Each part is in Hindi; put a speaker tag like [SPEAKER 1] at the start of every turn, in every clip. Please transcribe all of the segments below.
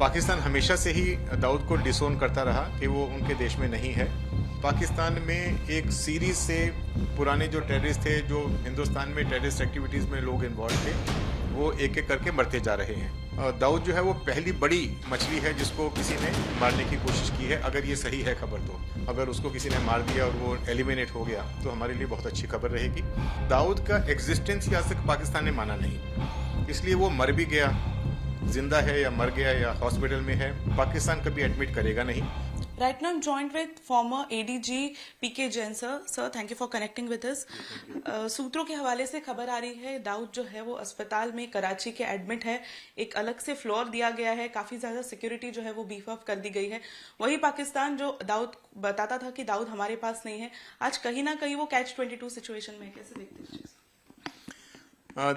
[SPEAKER 1] पाकिस्तान हमेशा से ही दाऊद को डिसोन करता रहा कि वो उनके देश में नहीं है। पाकिस्तान में एक सीरीज से पुराने जो टेररिस्ट थे, जो हिंदुस्तान में टेररिस्ट एक्टिविटीज़ में लोग इन्वॉल्व थे, वो एक एक करके मरते जा रहे हैं। दाऊद जो है वो पहली बड़ी मछली है जिसको किसी ने मारने की कोशिश की है। अगर ये सही है खबर तो, अगर उसको किसी ने मार दिया और वो एलिमिनेट हो गया तो हमारे लिए बहुत अच्छी खबर रहेगी। दाऊद का एग्जिस्टेंस ही आज तक पाकिस्तान ने माना नहीं, इसलिए वो मर भी गया, जिंदा है या मर गया या हॉस्पिटल में है, पाकिस्तान कभी एडमिट करेगा नहीं।
[SPEAKER 2] Right now, I'm joined with former ADG PK Jain sir. Sir, thank you for connecting with us. सूत्रों के हवाले से खबर आ रही है दाऊद जो है वो अस्पताल में कराची के एडमिट है। एक अलग से फ्लोर दिया गया है, काफी ज्यादा सिक्योरिटी जो है वो बीफ अप कर दी गई है। वही पाकिस्तान जो दाऊद बताता था कि दाऊद हमारे पास नहीं है, आज कहीं ना कहीं वो Catch-22 सिचुएशन में है। कैसे देखते हैं इस चीज?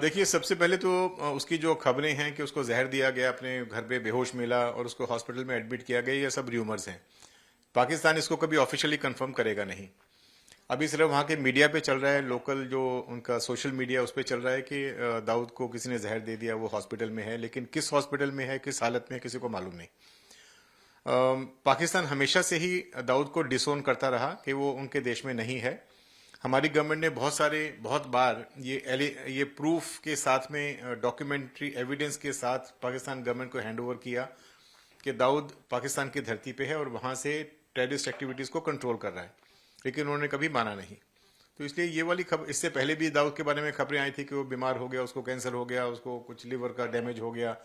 [SPEAKER 1] देखिए, सबसे पहले तो उसकी जो खबरें हैं कि उसको जहर दिया गया, अपने घर पे बेहोश मिला और उसको हॉस्पिटल में एडमिट किया गया, ये सब र्यूमर्स हैं। पाकिस्तान इसको कभी ऑफिशियली कंफर्म करेगा नहीं। अभी सिर्फ वहाँ के मीडिया पे चल रहा है, लोकल जो उनका सोशल मीडिया उस पर चल रहा है कि दाऊद को किसी ने जहर दे दिया, वो हॉस्पिटल में है, लेकिन किस हॉस्पिटल में है, किस हालत में है, किसी को मालूम नहीं। पाकिस्तान हमेशा से ही दाऊद को डिसोन करता रहा कि वो उनके देश में नहीं है। हमारी गवर्नमेंट ने बहुत बार ये प्रूफ के साथ में, डॉक्यूमेंट्री एविडेंस के साथ पाकिस्तान गवर्नमेंट को हैंड ओवर किया कि दाऊद पाकिस्तान की धरती पे है और वहां से टेररिस्ट एक्टिविटीज को कंट्रोल कर रहा है, लेकिन उन्होंने कभी माना नहीं। तो इसलिए ये वाली खबर, इससे पहले भी दाऊद के बारे में खबरें आई थी कि वो बीमार हो गया, उसको कैंसर हो गया, उसको कुछ लिवर का डैमेज हो गया,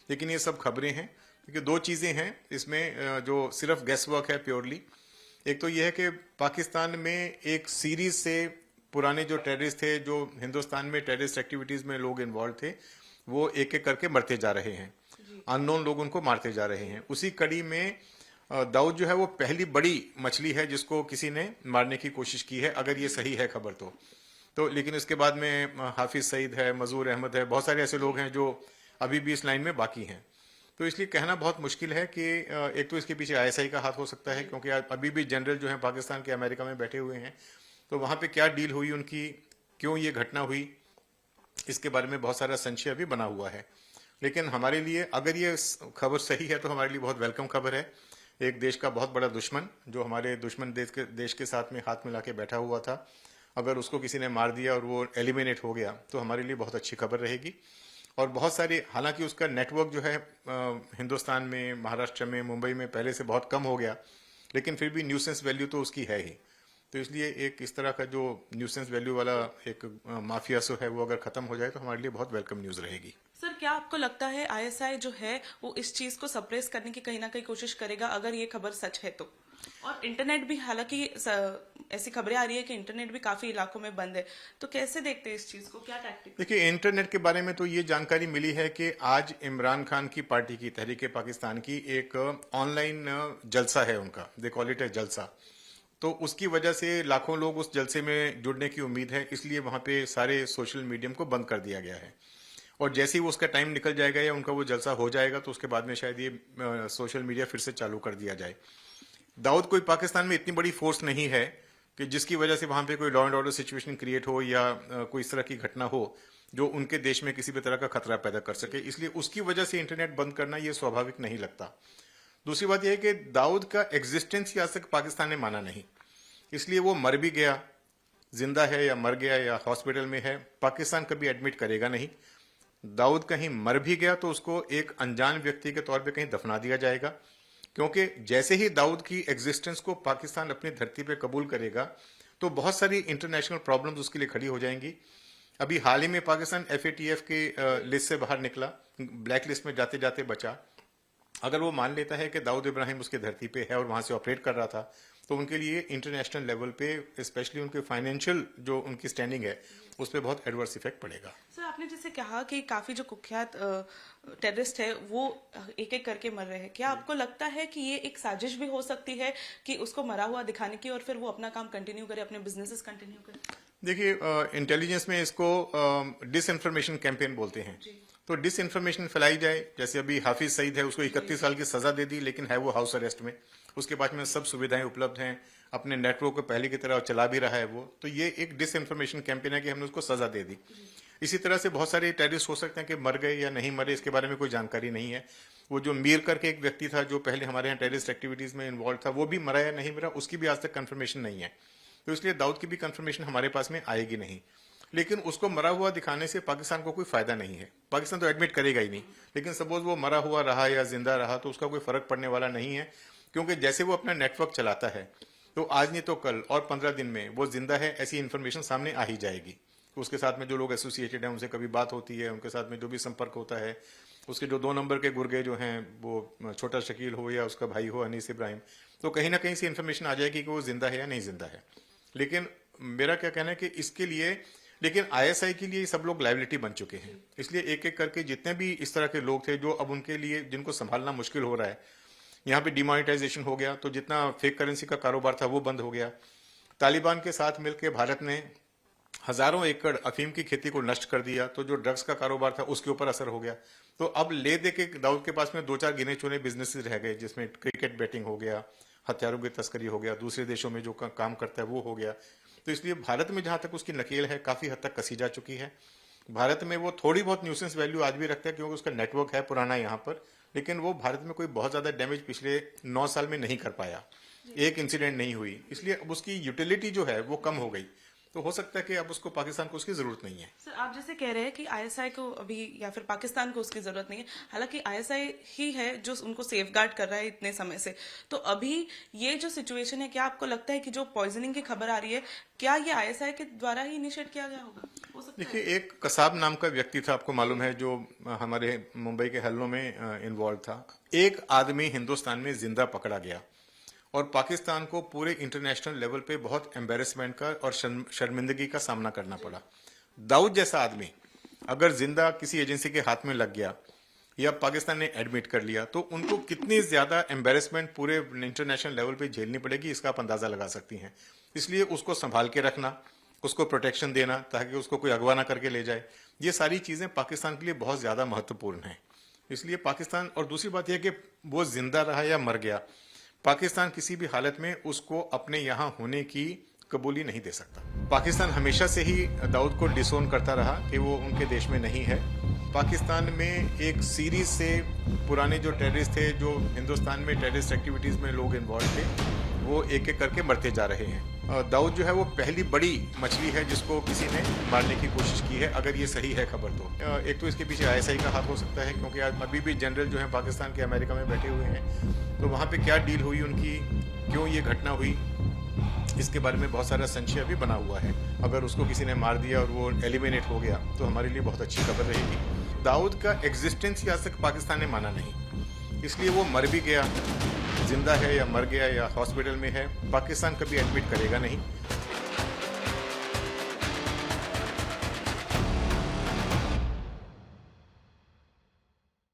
[SPEAKER 1] लेकिन ये सब खबरें हैं। क्योंकि दो चीजें हैं इसमें जो सिर्फ गैस वर्क है प्योरली। एक तो यह है कि पाकिस्तान में एक सीरीज से पुराने जो टेररिस्ट थे, जो हिंदुस्तान में टेररिस्ट एक्टिविटीज में लोग इन्वॉल्व थे, वो एक एक करके मरते जा रहे हैं, अननोन लोग उनको मारते जा रहे हैं। उसी कड़ी में दाऊद जो है वो पहली बड़ी मछली है जिसको किसी ने मारने की कोशिश की है, अगर ये सही है खबर तो। लेकिन इसके बाद में हाफिज सईद है, मजूर अहमद है, बहुत सारे ऐसे लोग हैं जो अभी भी इस लाइन में बाकी हैं। तो इसलिए कहना बहुत मुश्किल है कि एक तो इसके पीछे ISI का हाथ हो सकता है, क्योंकि अभी भी जनरल जो है पाकिस्तान के अमेरिका में बैठे हुए हैं, तो वहां पे क्या डील हुई उनकी, क्यों ये घटना हुई, इसके बारे में बहुत सारा संशय अभी बना हुआ है। लेकिन हमारे लिए अगर ये खबर सही है तो हमारे लिए बहुत वेलकम खबर है। एक देश का बहुत बड़ा दुश्मन, जो हमारे दुश्मन देश के साथ में हाथ मिला के बैठा हुआ था, अगर उसको किसी ने मार दिया और वो एलिमिनेट हो गया तो हमारे लिए बहुत अच्छी खबर रहेगी। और बहुत सारे, हालांकि उसका नेटवर्क जो है हिंदुस्तान में, महाराष्ट्र में, मुंबई में पहले से बहुत कम हो गया, लेकिन फिर भी न्यूसेंस वैल्यू तो उसकी है ही। तो इसलिए एक इस तरह का जो न्यूसेंस वैल्यू वाला एक माफिया सो है, वो अगर खत्म हो जाए तो हमारे लिए बहुत वेलकम न्यूज रहेगी।
[SPEAKER 2] सर, क्या आपको लगता है ISI जो है वो इस चीज को सप्रेस करने की कहीं ना कहीं कोशिश करेगा अगर ये खबर सच है तो? और इंटरनेट भी, हालांकि ऐसी खबरें आ रही है कि इंटरनेट भी काफी इलाकों में बंद है, तो कैसे देखते हैं इस चीज को, क्या टैक्टिक?
[SPEAKER 1] देखिए, इंटरनेट के बारे में तो ये जानकारी मिली है कि आज इमरान खान की पार्टी की, तहरीक पाकिस्तान की, एक ऑनलाइन जलसा है उनका, दे कॉल इट ए जलसा। तो उसकी वजह से लाखों लोग उस जलसे में जुड़ने की उम्मीद है, इसलिए वहां पे सारे सोशल मीडियम को बंद कर दिया गया है। और जैसे ही वो उसका टाइम निकल जाएगा या उनका वो जलसा हो जाएगा तो उसके बाद में शायद ये सोशल मीडिया फिर से चालू कर दिया जाए। दाऊद कोई पाकिस्तान में इतनी बड़ी फोर्स नहीं है कि जिसकी वजह से वहां पे कोई law and order situation create हो या कोई इस तरह की घटना हो जो उनके देश में किसी भी तरह का खतरा पैदा कर सके। इसलिए उसकी वजह से इंटरनेट बंद करना ये स्वाभाविक नहीं लगता। दूसरी बात यह है कि दाऊद का एग्जिस्टेंस ही आज तक पाकिस्तान ने माना नहीं, इसलिए वो मर भी गया, जिंदा है या मर गया या हॉस्पिटल में है, पाकिस्तान कभी एडमिट करेगा नहीं। दाऊद कहीं मर भी गया तो उसको एक अनजान व्यक्ति के तौर पे कहीं दफना दिया जाएगा, क्योंकि जैसे ही दाऊद की एग्जिस्टेंस को पाकिस्तान अपनी धरती पे कबूल करेगा तो बहुत सारी इंटरनेशनल प्रॉब्लम्स उसके लिए खड़ी हो जाएंगी। अभी हाल ही में पाकिस्तान FATF के लिस्ट से बाहर निकला, ब्लैक लिस्ट में जाते जाते बचा। अगर वो मान लेता है कि दाऊद इब्राहिम उसके धरती पे है और वहां से ऑपरेट कर रहा था, तो उनके लिए इंटरनेशनल लेवल पे, स्पेशली उनके फाइनेंशियल जो उनकी स्टैंडिंग है, उस पर बहुत एडवर्स इफेक्ट पड़ेगा।
[SPEAKER 2] सर, आपने जैसे कहा कि काफी जो कुख्यात टेररिस्ट है वो एक एक करके मर रहे हैं, क्या आपको लगता है कि ये एक साजिश भी हो सकती है कि उसको मरा हुआ दिखाने की और फिर वो अपना काम कंटिन्यू करे, अपने बिजनेसेस कंटिन्यू करे?
[SPEAKER 1] देखिए, इंटेलिजेंस में इसको डिसइंफॉर्मेशन कैंपेन बोलते हैं। तो डिसइंफॉर्मेशन फैलाई जाए, जैसे अभी हाफिज सईद है, उसको 31 साल की सजा दे दी, लेकिन है वो हाउस अरेस्ट में, उसके पास में सब सुविधाएं उपलब्ध हैं, अपने नेटवर्क को पहले की तरह चला भी रहा है वो। तो ये एक डिसइंफॉर्मेशन कैंपेन है कि हमने उसको सजा दे दी। इसी तरह से बहुत सारे टेररिस्ट हो सकते हैं कि मर गए या नहीं मरे, इसके बारे में कोई जानकारी नहीं है। वो जो मीर करके एक व्यक्ति था जो पहले हमारे यहाँ टेररिस्ट एक्टिविटीज में इन्वॉल्व था, वो भी मरा या नहीं मरा उसकी भी आज तक कंफर्मेशन नहीं है। तो इसलिए दाऊद की भी कंफर्मेशन हमारे पास में आएगी नहीं। लेकिन उसको मरा हुआ दिखाने से पाकिस्तान को कोई फायदा नहीं है। पाकिस्तान तो एडमिट करेगा ही नहीं, लेकिन सपोज वो मरा हुआ रहा या जिंदा रहा तो उसका कोई फर्क पड़ने वाला नहीं है, क्योंकि जैसे वो अपना नेटवर्क चलाता है तो आज नहीं तो कल और 15 दिन में वो जिंदा है ऐसी इन्फॉर्मेशन सामने आ ही जाएगी। उसके साथ में जो लोग एसोसिएटेड हैं उनसे कभी बात होती है, उनके साथ में जो भी संपर्क होता है, उसके जो 2 नंबर के गुर्गे जो हैं वो छोटा शकील हो या उसका भाई हो अनीस इब्राहिम, तो कहीं ना कहीं से इन्फॉर्मेशन आ जाएगी कि वो जिंदा है या नहीं जिंदा है। लेकिन मेरा क्या कहना है कि इसके लिए, लेकिन आईएसआई के लिए सब लोग लाइबिलिटी बन चुके हैं। इसलिए एक एक करके जितने भी इस तरह के लोग थे जो अब उनके लिए जिनको संभालना मुश्किल हो रहा है, यहाँ पे डिमोनेटाइजेशन हो गया तो जितना फेक करेंसी का कारोबार था वो बंद हो गया। तालिबान के साथ मिलकर भारत ने हजारों एकड़ अफीम की खेती को नष्ट कर दिया, तो जो ड्रग्स का कारोबार था उसके ऊपर असर हो गया। तो अब ले दे के दाऊद के पास में 2-4 गिने चुने बिजनेसेस रह गए, जिसमें क्रिकेट बैटिंग हो गया, हथियारों की तस्करी हो गया, दूसरे देशों में जो काम करता है वो हो गया। तो इसलिए भारत में जहां तक उसकी नकेल है काफी हद तक कसी जा चुकी है। भारत में वो थोड़ी बहुत न्यूसेंस वैल्यू आज भी रखता है क्योंकि उसका नेटवर्क है पुराना यहाँ पर, लेकिन वो भारत में कोई बहुत ज्यादा डैमेज पिछले 9 साल में नहीं कर पाया, एक इंसिडेंट नहीं हुई। इसलिए अब उसकी यूटिलिटी जो है वो कम हो गई। तो हो सकता है कि अब उसको पाकिस्तान को उसकी जरूरत नहीं है।
[SPEAKER 2] सर, आप जैसे कह रहे हैं कि आईएसआई को अभी या फिर पाकिस्तान को उसकी जरूरत नहीं है, हालांकि आईएसआई ही है जो उनको सेफगार्ड कर रहा है इतने समय से। तो अभी ये जो सिचुएशन है, क्या आपको लगता है कि जो पॉइजनिंग की खबर आ रही है, क्या ये आईएसआई के द्वारा ही इनिशिएट किया गया होगा? हो सकता है।
[SPEAKER 1] देखिए, एक कसाब नाम का व्यक्ति था, आपको मालूम है, जो हमारे मुंबई के हल्लों में इन्वॉल्व था। एक आदमी हिंदुस्तान में जिंदा पकड़ा गया और पाकिस्तान को पूरे इंटरनेशनल लेवल पे बहुत एम्बेरसमेंट का और शर्मिंदगी का सामना करना पड़ा। दाऊद जैसा आदमी अगर जिंदा किसी एजेंसी के हाथ में लग गया या पाकिस्तान ने एडमिट कर लिया तो उनको कितनी ज्यादा एम्बेरसमेंट पूरे इंटरनेशनल लेवल पे झेलनी पड़ेगी, इसका आप अंदाजा लगा सकती हैं। इसलिए उसको संभाल के रखना, उसको प्रोटेक्शन देना ताकि उसको कोई अगवा ना करके ले जाए, ये सारी चीजें पाकिस्तान के लिए बहुत ज्यादा महत्वपूर्ण है। इसलिए पाकिस्तान, और दूसरी बात यह कि वो जिंदा रहा या मर गया, पाकिस्तान किसी भी हालत में उसको अपने यहाँ होने की कबूली नहीं दे सकता। पाकिस्तान हमेशा से ही दाऊद को डिसोन करता रहा कि वो उनके देश में नहीं है। पाकिस्तान में एक सीरीज से पुराने जो टेररिस्ट थे, जो हिंदुस्तान में टेररिस्ट एक्टिविटीज में लोग इन्वॉल्व थे, वो एक एक करके मरते जा रहे हैं। दाऊद जो है वो पहली बड़ी मछली है जिसको किसी ने मारने की कोशिश की है, अगर ये सही है खबर तो। एक तो इसके पीछे आईएसआई का हाथ हो सकता है, क्योंकि आज अभी भी जनरल जो है पाकिस्तान के अमेरिका में बैठे हुए हैं, तो वहाँ पे क्या डील हुई उनकी, क्यों ये घटना हुई, इसके बारे में बहुत सारा संशय अभी बना हुआ है। अगर उसको किसी ने मार दिया और वो एलिमिनेट हो गया तो हमारे लिए बहुत अच्छी खबर रहेगी। दाऊद का एग्जिस्टेंस ही आज तक पाकिस्तान ने माना नहीं, इसलिए वो मर भी गया, जिंदा है या मर गया या हॉस्पिटल में है, पाकिस्तान कभी एडमिट करेगा नहीं।